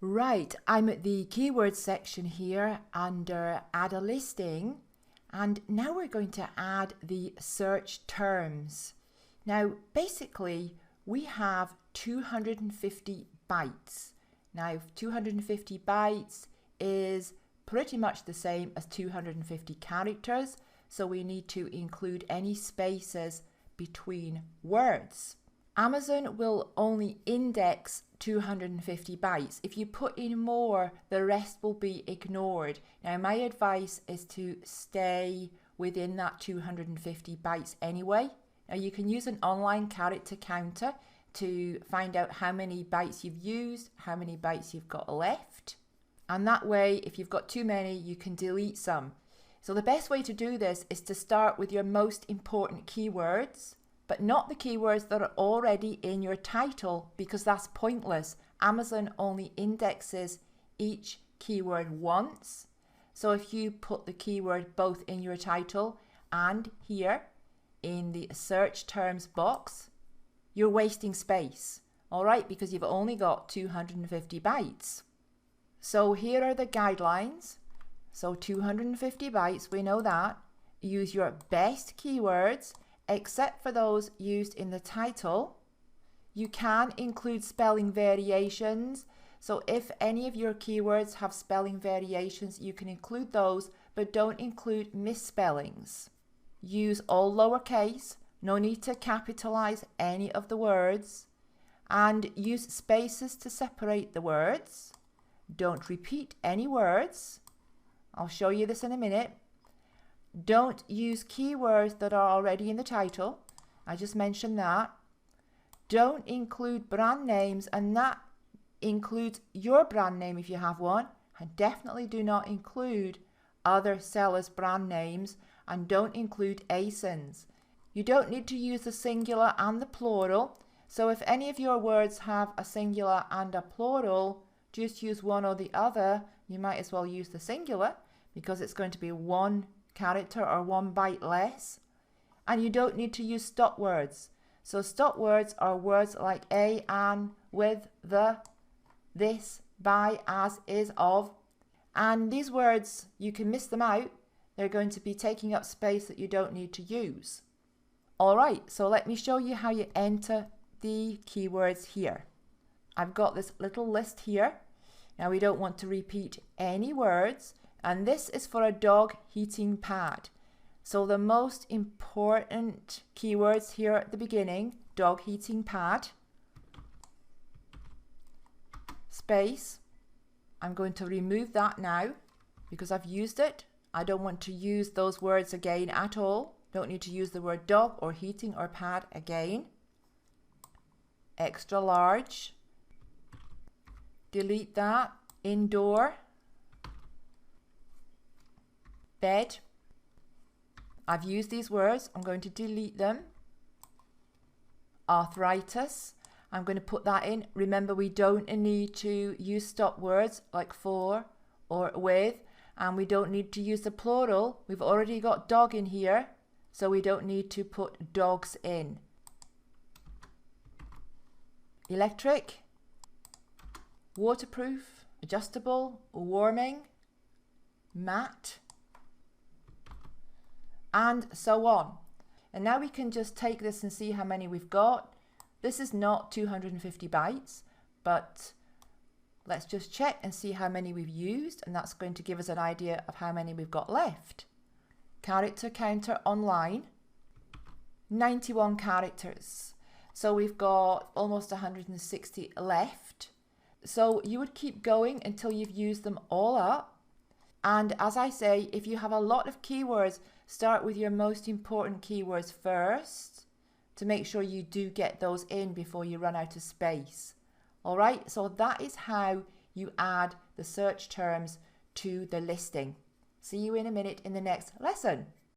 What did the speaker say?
Right, I'm at the keywords section here under add a listing, and now we're going to add the search terms. Now basically we have 250 bytes. Now 250 bytes is pretty much the same as 250 characters, so we need to include any spaces between words. Amazon will only index 250 bytes. If you put in more, the rest will be ignored. Now, my advice is to stay within that 250 bytes anyway. Now, you can use an online character counter to find out how many bytes you've used, how many bytes you've got left. And that way, if you've got too many, you can delete some. So the best way to do this is to start with your most important keywords, but not the keywords that are already in your title, because that's pointless. Amazon only indexes each keyword once. So if you put the keyword both in your title and here in the search terms box, you're wasting space, all right, because you've only got 250 bytes. So here are the guidelines. So 250 bytes, we know that. Use your best keywords, except for those used in the title. You can include spelling variations. So if any of your keywords have spelling variations, you can include those, but don't include misspellings. Use all lowercase. No need to capitalize any of the words. And use spaces to separate the words. Don't repeat any words. I'll show you this in a minute. Don't use keywords that are already in the title. I just mentioned that. Don't include brand names, and that includes your brand name if you have one. And definitely do not include other sellers' brand names, and don't include ASINs. You don't need to use the singular and the plural. So if any of your words have a singular and a plural, just use one or the other. You might as well use the singular because it's going to be one character or one byte less. And you don't need to use stop words. So stop words are words like a, an, with, the, this, by, as, is, of. And these words, you can miss them out. They're going to be taking up space that you don't need to use. All right, so let me show you how you enter the keywords here. I've got this little list here. Now we don't want to repeat any words. And this is for a dog heating pad. So the most important keywords here at the beginning: dog heating pad, space. I'm going to remove that now because I've used it. I don't want to use those words again at all. Don't need to use the word dog or heating or pad again. Extra large. Delete that. Indoor. Bed. I've used these words. I'm going to delete them. Arthritis. I'm going to put that in. Remember, we don't need to use stop words like for or with, and we don't need to use the plural. We've already got dog in here, so we don't need to put dogs in. Electric. Waterproof. Adjustable. Warming. Matte. And so on. And now we can just take this and see how many we've got. This is not 250 bytes, but let's just check and see how many we've used, and that's going to give us an idea of how many we've got left. Character counter online, 91 characters. So we've got almost 160 left. So you would keep going until you've used them all up. And as I say, if you have a lot of keywords, start with your most important keywords first to make sure you do get those in before you run out of space. All right, so that is how you add the search terms to the listing. See you in a minute in the next lesson.